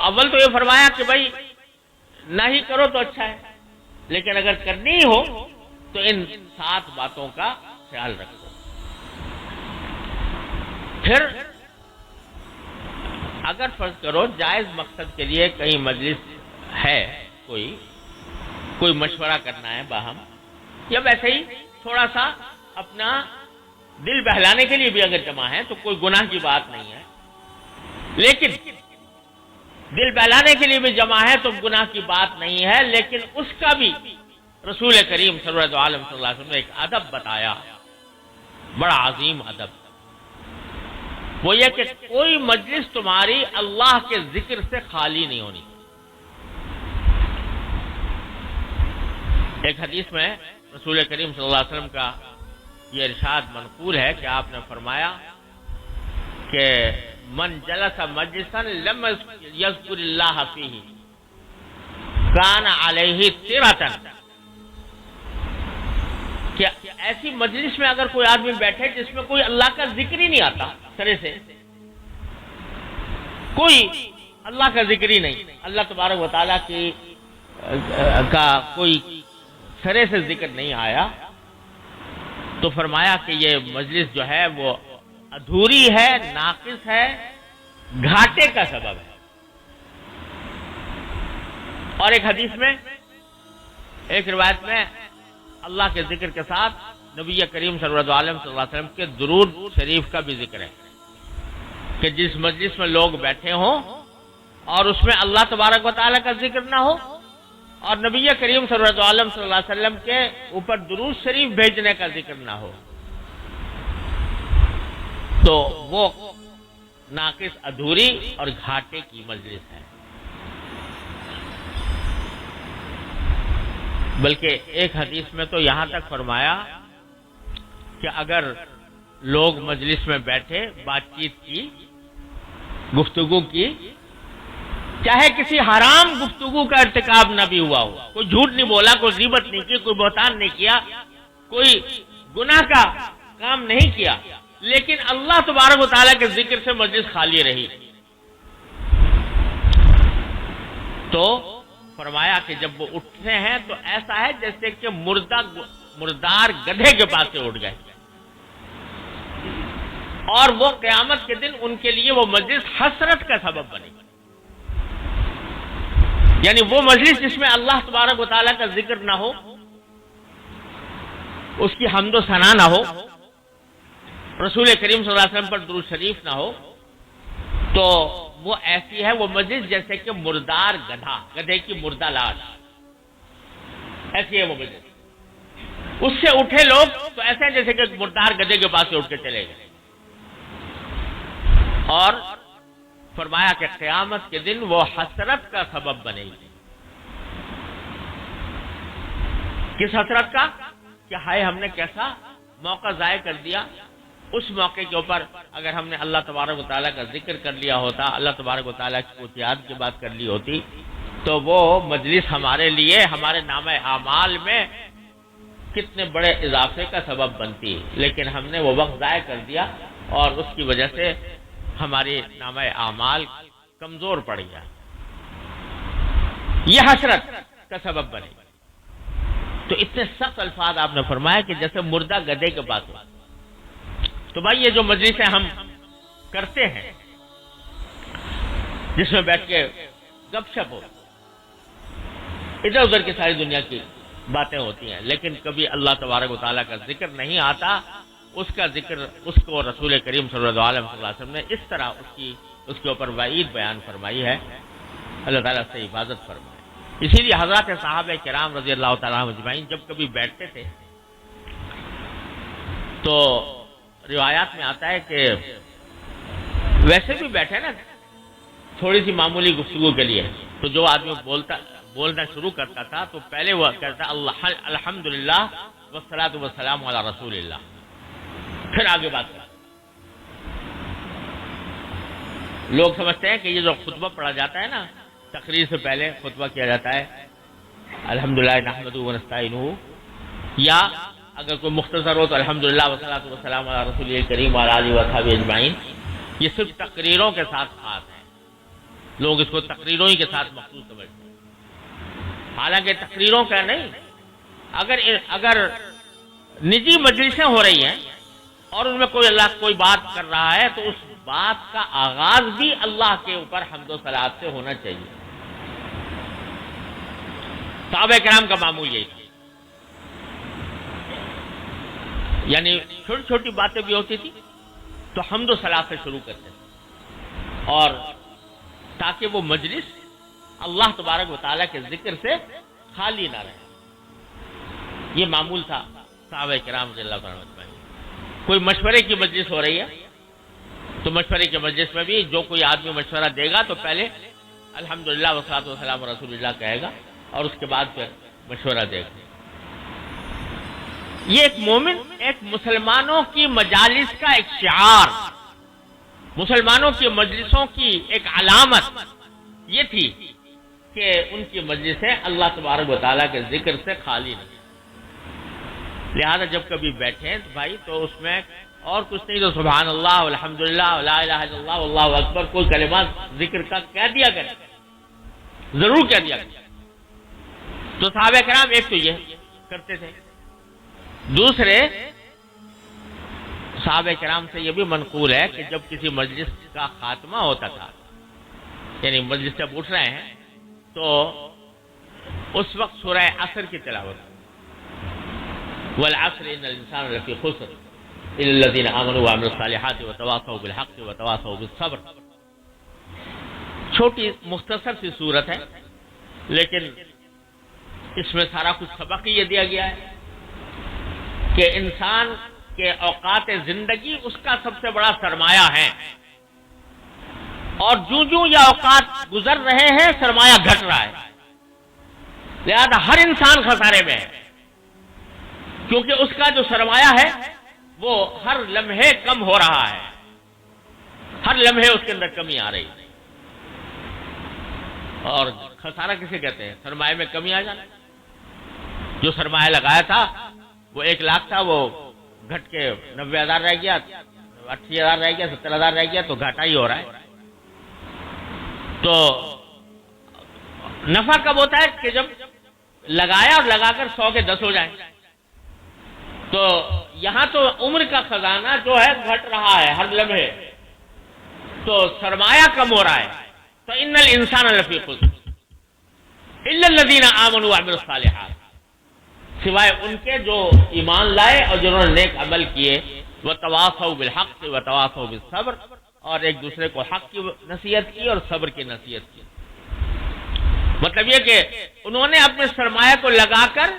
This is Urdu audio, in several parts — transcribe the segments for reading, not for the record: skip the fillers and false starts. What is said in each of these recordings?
تو اول تو یہ فرمایا کہ بھائی نہ ہی کرو تو اچھا ہے، لیکن اگر کرنی ہی ہو تو ان 7 باتوں کا خیال رکھو۔ پھر اگر فرض کرو جائز مقصد کے لیے کہیں مجلس ہے، کوئی مشورہ کرنا ہے باہم، یا ویسے ہی تھوڑا سا اپنا دل بہلانے کے لیے بھی اگر جمع ہے تو کوئی گناہ کی بات نہیں ہے، لیکن دل بہلانے کے لیے بھی جمع ہے تو گناہ کی بات نہیں ہے، لیکن اس کا بھی رسول کریم سرورت عالم صلی اللہ علیہ وسلم نے ایک ادب بتایا، بڑا عظیم ادب، وہ یہ کہ کوئی مجلس تمہاری اللہ کے ذکر سے خالی نہیں ہونی۔ ایک حدیث میں رسول کریم صلی اللہ علیہ وسلم کا یہ ارشاد منقول ہے کہ آپ نے فرمایا کہ من جلس مجلسا لم یذکر اللہ فیہ کان علیہ ترۃ، کہ ایسی مجلس میں اگر کوئی آدمی بیٹھے جس میں کوئی اللہ کا ذکر ہی نہیں آتا، سرے سے کوئی اللہ کا ذکر ہی نہیں، اللہ تبارک و تعالیٰ کا کوئی سرے سے ذکر نہیں آیا، تو فرمایا کہ یہ مجلس جو ہے وہ ادھوری ہے، ناقص ہے، گھاٹے کا سبب ہے۔ اور ایک حدیث میں، ایک روایت میں اللہ کے ذکر کے ساتھ نبی کریم سرورت عالم صلی اللہ علیہ وسلم کے درود شریف کا بھی ذکر ہے کہ جس مجلس میں لوگ بیٹھے ہوں اور اس میں اللہ تبارک و تعالیٰ کا ذکر نہ ہو اور نبی کریم سرورت عالم صلی اللہ علیہ وسلم کے اوپر درود شریف بھیجنے کا ذکر نہ ہو، تو وہ ناقص، ادھوری اور گھاٹے کی مجلس ہے۔ بلکہ ایک حدیث میں تو یہاں تک فرمایا کہ اگر لوگ مجلس میں بیٹھے، بات چیت کی، گفتگو کی، چاہے کسی حرام گفتگو کا ارتکاب نہ بھی ہوا ہو، کوئی جھوٹ نہیں بولا، کوئی غیبت نہیں کی، کوئی بہتان نہیں کیا، کوئی گناہ کا کام نہیں کیا، لیکن اللہ تبارک و تعالیٰ کے ذکر سے مجلس خالی رہی، تو فرمایا کہ جب وہ اٹھتے ہیں تو ایسا ہے جیسے کہ مردار گدھے کے پاس سے اٹھ گئے، اور وہ قیامت کے دن ان کے لیے وہ مجلس حسرت کا سبب بنے گی۔ یعنی وہ مجلس جس میں اللہ تبارک و تعالیٰ کا ذکر نہ ہو، اس کی حمد و ثنا نہ ہو، رسول کریم صلی اللہ علیہ وسلم پر درود شریف نہ ہو، تو وہ ایسی ہے وہ مجلس جیسے کہ مردار گدھا، گدھے کی مردہ لاش، ایسی ہے وہ مجلس۔ اس سے اٹھے لوگ تو ایسے ہیں جیسے کہ مردار گدھے کے پاس سے اٹھ کے چلے گئے، اور فرمایا کہ قیامت کے دن وہ حسرت کا سبب بنے گی۔ کس حسرت کا؟ کہ ہائے ہم نے کیسا موقع ضائع کر دیا، اس موقع کے اوپر اگر ہم نے اللہ تبارک و تعالیٰ کا ذکر کر لیا ہوتا، اللہ تبارک و تعالیٰ کی یاد کی بات کر لی ہوتی، تو وہ مجلس ہمارے لیے، ہمارے نام اعمال میں کتنے بڑے اضافے کا سبب بنتی، لیکن ہم نے وہ وقت ضائع کر دیا اور اس کی وجہ سے ہماری نام اعمال کمزور پڑ گیا، یہ حسرت کا سبب بنے۔ تو اتنے سخت الفاظ آپ نے فرمایا کہ جیسے مردہ گدھے کے پاس ہو۔ تو بھائی یہ جو مجلسیں ہم کرتے ہیں جس میں بیٹھ کے گپ شپ ہو، ادھر ادھر کی ساری دنیا کی باتیں ہوتی ہیں، لیکن کبھی اللہ تبارک و تعالیٰ کا ذکر نہیں آتا، اس کا ذکر، اس کو رسول کریم صلی اللہ علیہ وسلم نے اس طرح اس کے اوپر وعید بیان فرمائی ہے، اللہ تعالیٰ سے حفاظت فرمائے۔ اسی لیے حضرات صحابہ کرام رضی اللہ تعالیٰ عنہم اجمعین جب کبھی بیٹھتے تھے تو روایات میں آتا ہے کہ ویسے بھی بیٹھے نا تھوڑی سی معمولی گفتگو کے لیے، تو جو آدمی بولنا شروع کرتا تھا تو پہلے وہ کہتا الحمدللہ والصلاۃ والسلام علی رسول اللہ، پھر آگے بات کرتا۔ لوگ سمجھتے ہیں کہ یہ جو خطبہ پڑھا جاتا ہے نا، تقریر سے پہلے خطبہ کیا جاتا ہے الحمدللہ نحمدہ ونستعینہ، یا اگر کوئی مختصر ہو تو الحمدللہ والصلاۃ والسلام علی رسول کریم وعلی آلہ وصحبہ اجمعین، یہ صرف تقریروں کے ساتھ خاص ہے، لوگ اس کو تقریروں ہی کے ساتھ مخصوص سمجھتے ہیں، حالانکہ تقریروں کا نہیں. اگر نجی مجلسیں ہو رہی ہیں اور ان میں کوئی بات کر رہا ہے تو اس بات کا آغاز بھی اللہ کے اوپر حمد و صلوات سے ہونا چاہیے. صحابہ کرام کا معمول یہی تھا، یعنی چھوٹی چھوٹی باتیں بھی ہوتی تھی تو حمد و صلوات سے شروع کرتے تھے، اور تاکہ وہ مجلس اللہ تبارک و تعالیٰ کے ذکر سے خالی نہ رہے. یہ معمول تھا صحابہ کرام رضی اللہ عنہ. کوئی مشورے کی مجلس ہو رہی ہے تو مشورے کی مجلس میں بھی جو کوئی آدمی مشورہ دے گا تو پہلے الحمدللہ والصلاۃ والسلام علی رسول اللہ کہے گا اور اس کے بعد پھر مشورہ دے گا. یہ ایک مومن، ایک مسلمانوں کی مجالس کا ایک شعار، مسلمانوں کی مجلسوں کی ایک علامت یہ تھی کہ ان کی مجلسیں اللہ تبارک و تعالیٰ کے ذکر سے خالی نہیں. لہذا جب کبھی بیٹھیں تو بھائی تو اس میں اور کچھ نہیں تو سبحان اللہ الحمدللہ لا الہ الا اللہ واللہ اکبر کوئی کلمات ذکر کا کہہ دیا کرے، ضرور کہہ دیا کرے. تو صحابہ کرام ایک تو یہ کرتے تھے. دوسرے صحابہ کرام سے یہ بھی منقول ہے کہ جب کسی مجلس کا خاتمہ ہوتا تھا، یعنی مجلس جب اٹھ رہے ہیں تو اس وقت سورہ عصر کی تلاوت، والعصر ان الانسان لفی خسر الا الذین آمنوا وعملوا الصالحات وتواصوا بالحق وتواصوا بالصبر. چھوٹی مختصر سی صورت ہے لیکن اس میں سارا کچھ سبق یہ دیا گیا ہے کہ انسان کے اوقات زندگی اس کا سب سے بڑا سرمایہ ہے، اور جوں یہ اوقات گزر رہے ہیں سرمایہ گھٹ رہا ہے. لہذا ہر انسان خسارے میں ہے، کیونکہ اس کا جو سرمایہ ہے وہ ہر لمحے کم ہو رہا ہے، ہر لمحے اس کے اندر کمی آ رہی ہے. اور خسارہ کسے کہتے ہیں؟ سرمایہ میں کمی آ جانا. جو سرمایہ لگایا تھا وہ 1 لاکھ تھا، وہ گھٹ کے 90,000 رہ گیا، 80,000 رہ گیا، 70,000 رہ گیا، تو گھاٹا ہی ہو رہا ہے. تو نفع کب ہوتا ہے کہ جب لگایا اور لگا کر 100 کے 10 ہو جائیں. تو یہاں تو عمر کا خزانہ جو ہے گھٹ رہا ہے ہر لمحے، تو سرمایہ کم ہو رہا ہے. تو ان الانسان لفی خسر الا الذین آمنوا وعملوا الصالحات، سوائے ان کے جو ایمان لائے اور جنہوں نے نیک عمل کیے، وتواصوا بالحق وتواصوا بالصبر، اور ایک دوسرے کو حق کی نصیحت کی اور صبر کی نصیحت کی. مطلب یہ کہ انہوں نے اپنے سرمایہ کو لگا کر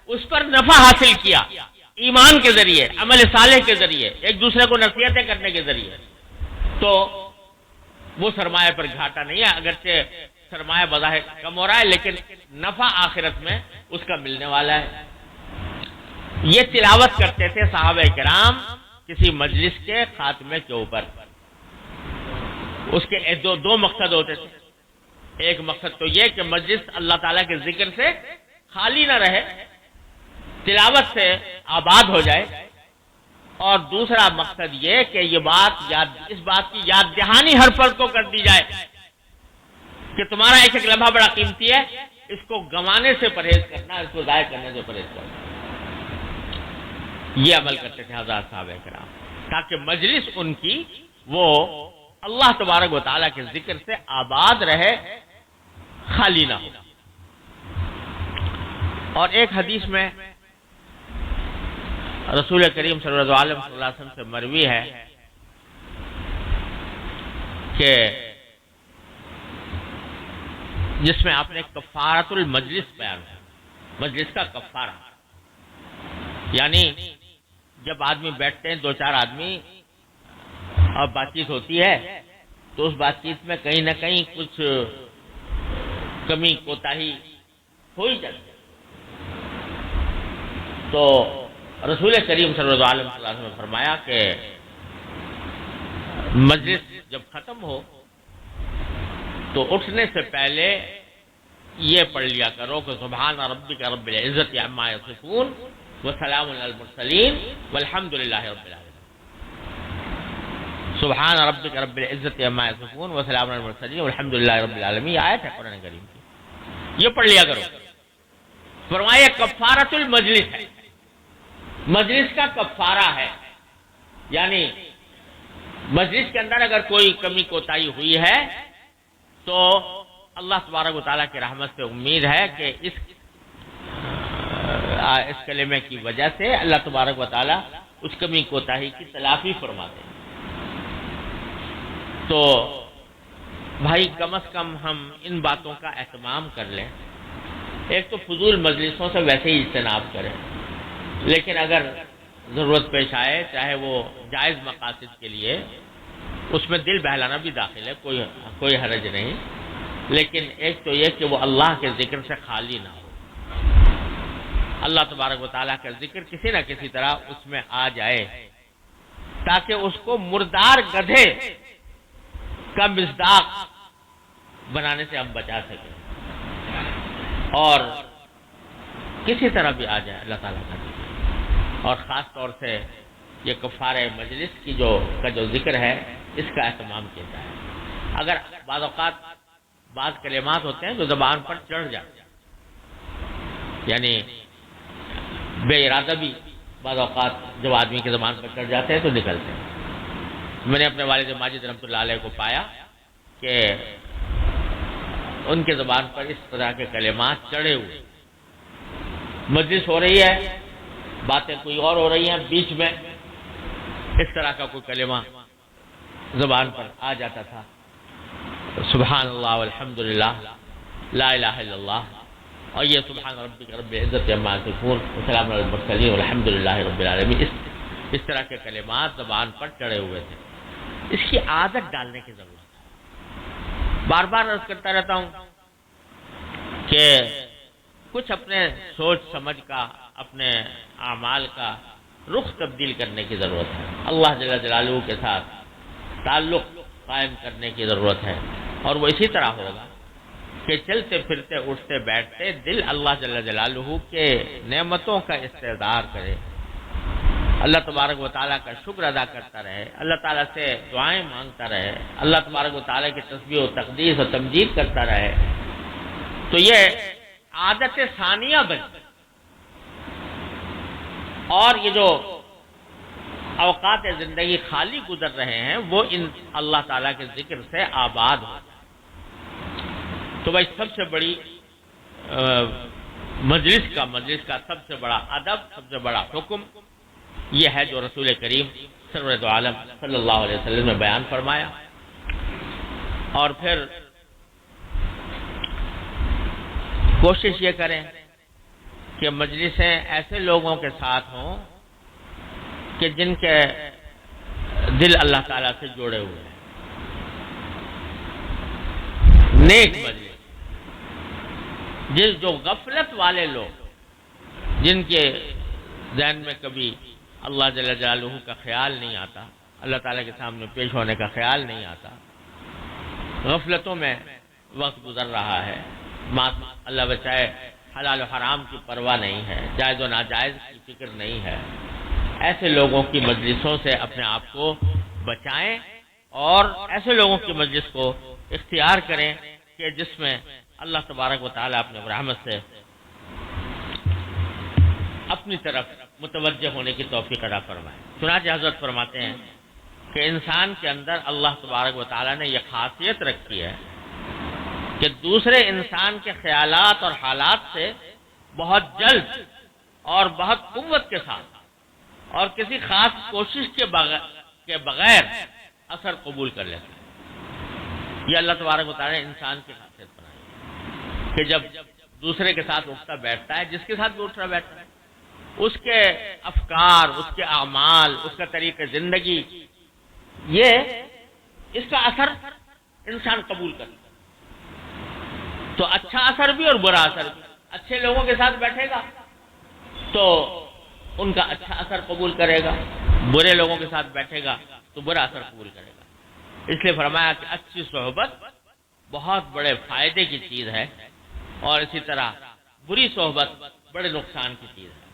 اس پر نفع حاصل کیا، ایمان کے ذریعے، عمل صالح کے ذریعے، ایک دوسرے کو نصیحتیں کرنے کے ذریعے. تو وہ سرمایہ پر گھاٹا نہیں ہے، اگرچہ سرمایہ بظاہر کم ہو رہا ہے لیکن نفع آخرت میں اس کا ملنے والا ہے. یہ تلاوت کرتے تھے صحابہ کرام کسی مجلس کے خاتمے کے اوپر. اس کے دو مقصد ہوتے تھے. ایک مقصد تو یہ کہ مجلس اللہ تعالیٰ کے ذکر سے خالی نہ رہے، تلاوت سے آباد ہو جائے، اور دوسرا مقصد یہ کہ اس بات کی یاد دہانی ہر فرد کو کر دی جائے کہ تمہارا ایک لمحہ بڑا قیمتی ہے، اس کو گنوانے سے پرہیز کرنا، اس کو ضائع کرنے سے پرہیز کرنا. یہ عمل کرتے تھے حضرات صحابہ کرام تاکہ مجلس ان کی وہ اللہ تبارک و تعالیٰ کے ذکر سے آباد رہے، خالی نہ ہو. اور ایک حدیث میں رسول کریم صلی اللہ علیہ وسلم سے مروی ہے کہ جس میں آپ نے کفارۃ المجلس بیان کیا، مجلس کا کفارہ، یعنی جب آدمی بیٹھتے ہیں 2-4 آدمی اور بات چیت ہوتی ہے تو اس بات چیت میں کہیں نہ کہیں کچھ کمی کوتاہی ہو ہی جاتی ہے. تو رسول کریم صلی اللہ علیہ وسلم نے فرمایا کہ مجلس جب ختم ہو تو اٹھنے سے پہلے یہ پڑھ لیا کرو کہ سبحان ربک رب العزت عما یصفون وسلام علی المرسلین والحمد للہ رب العالمین. سبحان ربک رب العزت عما یصفون وسلام علی المرسلین والحمد للہ رب العالمین. یہ آیت ہے قرآن کریم کی، یہ پڑھ لیا کرو. فرمایا کفارۃ المجلس ہے، مجلس کا کفارہ ہے. یعنی مجلس کے اندر اگر کوئی کمی کوتاہی ہوئی ہے تو اللہ تبارک و تعالیٰ کی رحمت سے امید ہے کہ اس کلمے کی وجہ سے اللہ تبارک و تعالیٰ اس کمی کوتاہی کی تلافی فرماتے ہیں. تو بھائی کم از کم ہم ان باتوں کا اہتمام کر لیں. ایک تو فضول مجلسوں سے ویسے ہی اجتناب کریں، لیکن اگر ضرورت پیش آئے چاہے وہ جائز مقاصد کے لیے، اس میں دل بہلانا بھی داخل ہے، کوئی حرج نہیں. لیکن ایک تو یہ کہ وہ اللہ کے ذکر سے خالی نہ ہو. اللہ تبارک و تعالیٰ کا ذکر کسی نہ کسی طرح اس میں آ جائے تاکہ اس کو مردار گدھے کا مصداق بنانے سے ہم بچا سکیں، اور کسی طرح بھی آ جائے اللہ تعالیٰ کا ذکر. اور خاص طور سے یہ کفارہ مجلس کی کا جو ذکر ہے اس کا اہتمام کیا جائے. اگر بعض اوقات بعض کلمات ہوتے ہیں جو زبان پر چڑھ جاتے ہیں، یعنی بے ارادہ بھی بعض اوقات جب آدمی کی زبان پر چڑھ جاتے ہیں تو نکلتے ہیں. میں نے اپنے والد ماجد رحمۃ اللہ علیہ کو پایا کہ ان کے زبان پر اس طرح کے کلمات چڑھے ہوئے، مجلس ہو رہی ہے، باتیں کوئی اور ہو رہی ہیں، بیچ میں اس طرح کا کوئی کلمہ زبان پر آ جاتا تھا. سبحان اللہ والحمد للہ لا الہ الا اللہ، اور یہ سبحان ربک رب العزت عما یصفون وسلام علی المرسلین والحمد للہ رب العالمین، اس طرح کے کلمات زبان پر چڑھے ہوئے تھے. اس کی عادت ڈالنے کی ضرورت ہے. بار بار عرض کرتا رہتا ہوں کہ کچھ اپنے سوچ سمجھ کا، اپنے اعمال کا رخ تبدیل کرنے کی ضرورت ہے. اللہ جل جلالہ کے ساتھ تعلق قائم کرنے کی ضرورت ہے، اور وہ اسی طرح ہوگا کہ چلتے پھرتے اٹھتے بیٹھتے دل اللہ جل جلالہ کے نعمتوں کا استحضار کرے، اللہ تبارک و تعالیٰ کا شکر ادا کرتا رہے، اللہ تعالیٰ سے دعائیں مانگتا رہے، اللہ تبارک و تعالیٰ کی تسبیح و تقدیس و تمجید کرتا رہے، تو یہ عادت ثانیہ بن. اور یہ جو اوقات زندگی خالی گزر رہے ہیں وہ ان اللہ تعالیٰ کے ذکر سے آباد ہو جائے. تو بھائی سب سے بڑی مجلس کا سب سے بڑا ادب، سب سے بڑا حکم یہ ہے جو رسول کریم سرور دو عالم صلی اللہ علیہ وسلم نے بیان فرمایا. اور پھر کوشش یہ کریں کہ مجلسیں ایسے لوگوں کے ساتھ ہوں کہ جن کے دل اللہ تعالیٰ سے جوڑے ہوئے ہیں. نیک مجلس، جو غفلت والے لوگ، جن کے ذہن میں کبھی اللہ جل جلالہ کا خیال نہیں آتا، اللہ تعالیٰ کے سامنے پیش ہونے کا خیال نہیں آتا، غفلتوں میں وقت گزر رہا ہے، اللہ بچائے حلال و حرام کی پرواہ نہیں ہے، جائز و ناجائز کی فکر نہیں ہے، ایسے لوگوں کی مجلسوں سے اپنے آپ کو بچائیں، اور ایسے لوگوں کی مجلس کو اختیار کریں کہ جس میں اللہ تبارک و تعالیٰ اپنے رحمت سے اپنی طرف متوجہ ہونے کی توفیق عطا فرمائے. چنانچہ حضرت فرماتے ہیں کہ انسان کے اندر اللہ تبارک و تعالیٰ نے یہ خاصیت رکھی ہے کہ دوسرے انسان کے خیالات اور حالات سے بہت جلد اور بہت قوت کے ساتھ اور کسی خاص کوشش کے بغیر اثر قبول کر لیتا ہے. یہ اللہ تبارک و تعالیٰ نے انسان کی خاصیت بنائی کہ جب دوسرے کے ساتھ اٹھتا بیٹھتا ہے، جس کے ساتھ بھی اٹھتا بیٹھتا ہے، اس کے افکار، اس کے اعمال، اس کا طریقہ زندگی، اس کا اثر انسان قبول کرتا ہے. تو اچھا اثر بھی اور برا اثر بھی. اچھے لوگوں کے ساتھ بیٹھے گا تو ان کا اچھا اثر قبول کرے گا، برے لوگوں کے ساتھ بیٹھے گا تو برا اثر قبول کرے گا. اس لیے فرمایا کہ اچھی صحبت بہت بڑے فائدے کی چیز ہے، اور اسی طرح بری صحبت بڑے نقصان کی چیز ہے.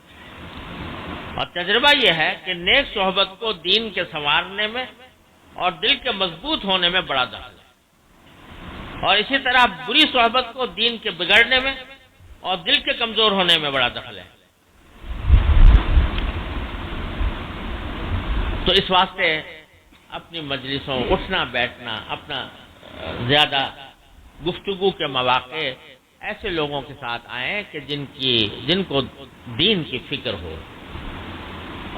اور تجربہ یہ ہے کہ نیک صحبت کو دین کے سنوارنے میں اور دل کے مضبوط ہونے میں بڑا دخل ہے، اور اسی طرح بری صحبت کو دین کے بگڑنے میں اور دل کے کمزور ہونے میں بڑا دخل ہے۔ تو اس واسطے اپنی مجلسوں اٹھنا بیٹھنا، اپنا زیادہ گفتگو کے مواقع ایسے لوگوں کے ساتھ آئیں کہ جن کو دین کی فکر ہو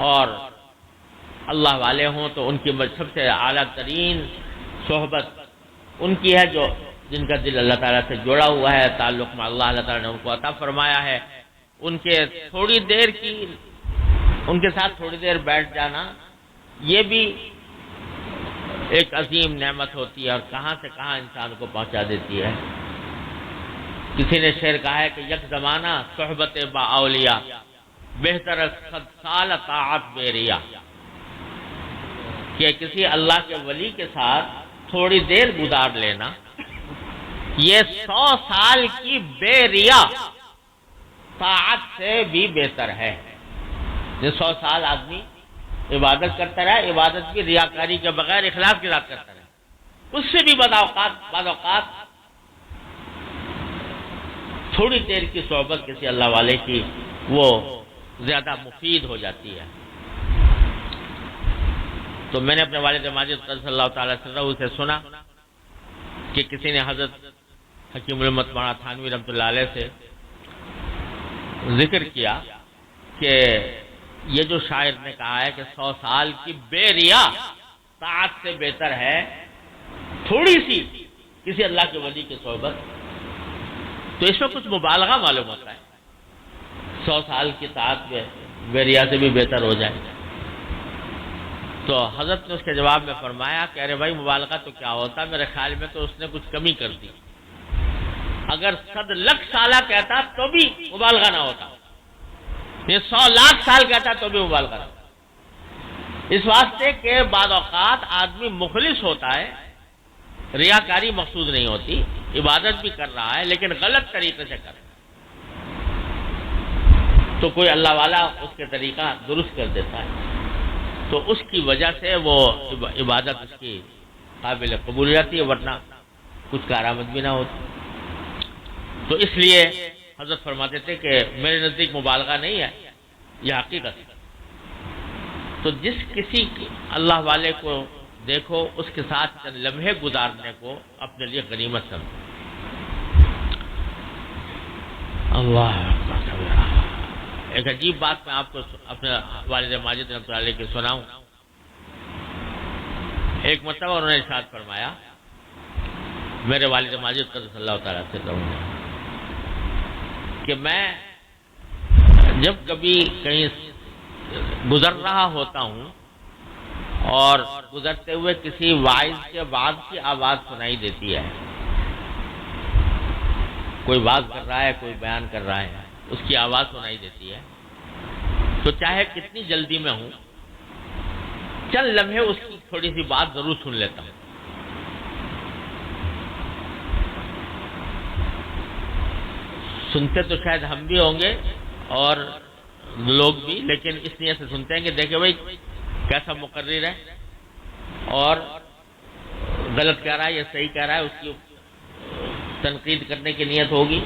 اور اللہ والے ہوں، تو ان کی سب سے اعلیٰ ترین صحبت ان کی ہے جن کا دل اللہ تعالیٰ سے جڑا ہوا ہے، تعلق میں اللہ تعالیٰ نے ان کو عطا فرمایا ہے۔ ان کے ساتھ تھوڑی دیر بیٹھ جانا، یہ بھی ایک عظیم نعمت ہوتی ہے، اور کہاں سے کہاں انسان کو پہنچا دیتی ہے۔ کسی نے شعر کہا ہے کہ یک زمانہ صحبت با اولیاء بہتر از 100 سال طاعت بے ریا، کہ کسی اللہ کے ولی کے ساتھ تھوڑی دیر گزار لینا یہ 100 سال کی بے ریا طاعت سے بھی بہتر ہے۔ یہ 100 سال آدمی عبادت کرتا رہا، عبادت بھی ریاکاری کے بغیر اخلاص کے ساتھ کرتا رہا، اس سے بھی بعض اوقات تھوڑی دیر کی صحبت کسی اللہ والے کی وہ زیادہ مفید ہو جاتی ہے۔ تو میں نے اپنے والد ماجد صلی اللہ تعالی وسلم سے سنا کہ کسی نے حضرت حکیم الامت مولانا تھانوی رحمۃ اللہ علیہ سے ذکر کیا کہ یہ جو شاعر نے کہا ہے کہ 100 سال کی بے ریا طاعت سے بہتر ہے تھوڑی سی کسی اللہ کے ولی کی صحبت، تو اس میں کچھ مبالغہ معلوم ہوتا ہے۔ 100 سال کی طاعت بے ریا سے بھی بہتر ہو جائے، تو حضرت نے اس کے جواب میں فرمایا کہ ارے بھائی مبالغہ تو کیا ہوتا، میرے خیال میں تو اس نے کچھ کمی کر دی، اگر 100 لاکھ سالہ کہتا تو بھی مبالغہ نہ ہوتا، یہ 100 لاکھ سال کہتا تو بھی مبالغہ نہ ہوتا۔ اس واسطے کہ بعض اوقات آدمی مخلص ہوتا ہے، ریاکاری مقصود نہیں ہوتی، عبادت بھی کر رہا ہے لیکن غلط طریقے سے کر رہا ہے، تو کوئی اللہ والا اس کے طریقہ درست کر دیتا ہے، تو اس کی وجہ سے وہ عبادت اس کی قابل قبول جاتی ہے، ورنہ کچھ کارآمد بھی نہ ہوتی۔ تو اس لیے حضرت فرماتے تھے کہ میرے نزدیک مبالغہ نہیں ہے، یہ حقیقت ہے۔ تو جس کسی اللہ والے کو دیکھو اس کے ساتھ چند لمحے گزارنے کو اپنے لیے غنیمت سمجھو۔ اللہ ایک عجیب بات میں آپ کو اپنے والد ماجد رحمۃ اللہ علیہ کی سناؤں۔ ایک مرتبہ انہوں نے ارشاد فرمایا، میرے والد ماجد قدس اللہ تعالیٰ سے کہوں کہ میں جب کبھی کہیں گزر رہا ہوتا ہوں اور گزرتے ہوئے کسی واعظ کے وعظ کی آواز سنائی دیتی ہے، کوئی وعظ کر رہا ہے، کوئی بیان کر رہا ہے، اس کی آواز سنائی دیتی ہے، تو چاہے کتنی جلدی میں ہوں چند لمحے اس کی تھوڑی سی بات ضرور سن لیتا ہوں۔ سنتے تو شاید ہم بھی ہوں گے اور لوگ بھی، لیکن اس نیت سے سنتے ہیں کہ دیکھیں بھائی کیسا مقرر ہے اور غلط کہہ رہا ہے یا صحیح کہہ رہا ہے، اس کی تنقید کرنے کی نیت ہوگی،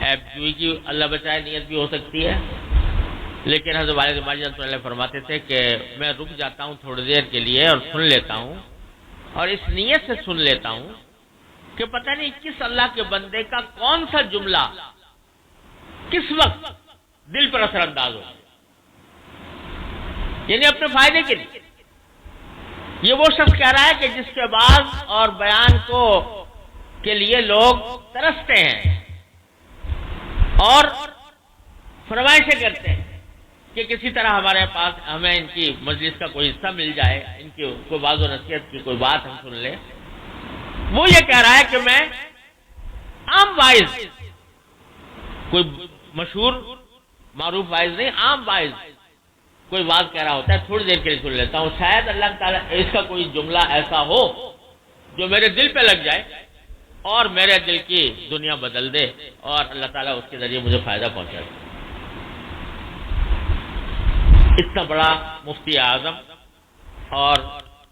عیب جوئی کی اللہ بچائے نیت بھی ہو سکتی ہے۔ لیکن حضرت والد ماجد رحمۃ اللہ فرماتے تھے کہ میں رک جاتا ہوں تھوڑی دیر کے لیے اور سن لیتا ہوں، اور اس نیت سے سن لیتا ہوں کہ پتہ نہیں کس اللہ کے بندے کا کون سا جملہ کس وقت دل پر اثر انداز ہو، یعنی اپنے فائدے کے لیے۔ یہ وہ شخص کہہ رہا ہے کہ جس کے بعد اور بیان کے لیے لوگ ترستے ہیں اور فرمائشیں کرتے ہیں کہ کسی طرح ہمارے پاس ہمیں ان کی مجلس کا کوئی حصہ مل جائے، ان کی کوئی واضح نصیحت کی کوئی بات ہم سن لیں۔ وہ یہ کہہ رہا ہے کہ میں عام واعظ، کوئی مشہور معروف واعظ نہیں، عام واعظ کوئی بات کہہ رہا ہوتا ہے، تھوڑی دیر کے لیے سن لیتا ہوں، شاید اللہ تعالیٰ اس کا کوئی جملہ ایسا ہو جو میرے دل پہ لگ جائے اور میرے دل کی دنیا بدل دے اور اللہ تعالیٰ اس کے ذریعے مجھے فائدہ پہنچا دے۔ اتنا بڑا مفتی اعظم اور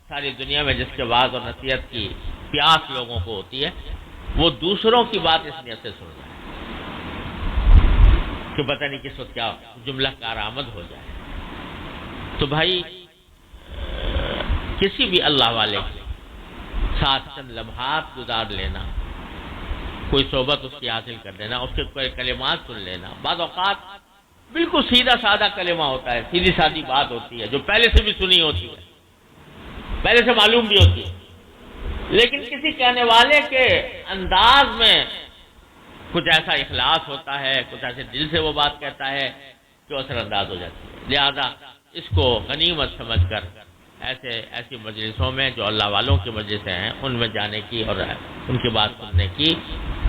ساری دنیا میں جس کے وعظ اور نصیحت کی پیاس لوگوں کو ہوتی ہے، وہ دوسروں کی بات اس نیت سے سن رہا ہے کہ پتہ نہیں کس وقت کیا جملہ کارآمد ہو جائے۔ تو بھائی کسی بھی اللہ والے کے ساتھ چند لمحات گزار لینا، کوئی صحبت اس کی حاصل کر لینا، اس کے کوئی کلمات سن لینا، بعض اوقات بالکل سیدھا سادہ کلمہ ہوتا ہے، سیدھی سادی بات ہوتی ہے جو پہلے سے بھی سنی ہوتی ہے، پہلے سے معلوم بھی ہوتی ہے، لیکن کسی کہنے والے کے انداز میں کچھ ایسا اخلاص ہوتا ہے، کچھ ایسے دل سے وہ بات کہتا ہے جو اثر انداز ہو جاتی ہے۔ لہذا اس کو غنیمت سمجھ کر ایسی مجلسوں میں جو اللہ والوں کی مجلسیں ہیں ان میں جانے کی اور ان کی بات سننے کی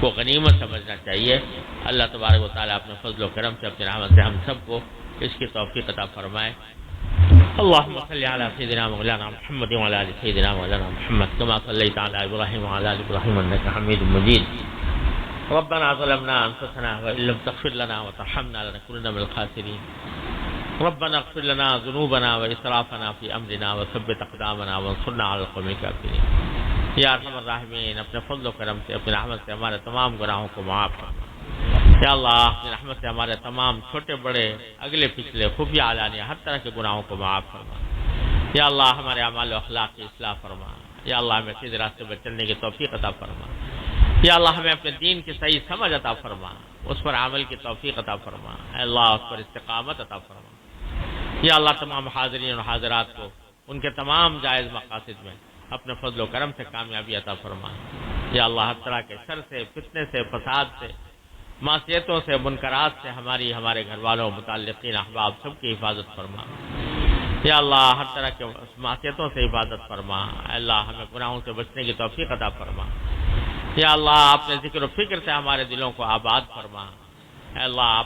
کو غنیمت سمجھنا چاہیے۔ اللہ تبارک و تعالیٰ اپنے فضل و کرم سے، اپنی رحمت سے ہم سب کو اس کی توفیق عطا فرمائے۔ اللهم صل على سيدنا مولانا محمد وعلى ال سيدنا مولانا محمد كما صليت على ابراهيم وعلى ال ابراهيم انك حميد مجيد۔ ربنا ظلمنا انفسنا وان لم تغفر لنا وترحمنا لنكونن من الخاسرين۔ ربنا اغفر لنا ذنوبنا واسرافنا في امرنا وثبت اقدامنا وانصرنا على القوم الكافرين۔ یا ارحم الراحمین، اپنے فضل و کرم سے، اپنی رحمت سے ہمارے تمام گناہوں کو معاف فرما۔ یا اللہ اپنی رحمت سے ہمارے تمام چھوٹے بڑے اگلے پچھلے خفیہ علانیہ ہر طرح کے گناہوں کو معاف فرما۔ یا اللہ ہمارے اعمال و اخلاق کی اصلاح فرما۔ یا اللہ ہمیں سیدھے راستے پر چلنے کی توفیق عطا فرما۔ یا اللہ ہمیں اپنے دین کی صحیح سمجھ عطا فرما، اس پر عمل کی توفیق عطا فرما۔ اے اللہ اس پر استقامت عطا فرما۔ یا اللہ تمام حاضرین اور حاضرات کو ان کے تمام جائز مقاصد میں اپنے فضل و کرم سے کامیابی عطا فرما۔ یا اللہ ہر طرح کے شر سے، فتنے سے، فساد سے، معصیتوں سے، منکرات سے ہمارے گھر والوں، متعلقین، احباب سب کی حفاظت فرما۔ یا اللہ ہر طرح کے معصیتوں سے حفاظت فرما۔ اے اللہ ہمیں گناہوں سے بچنے کی توفیق عطا فرما۔ یا اللہ اپنے ذکر و فکر سے ہمارے دلوں کو آباد فرما۔ اے اللہ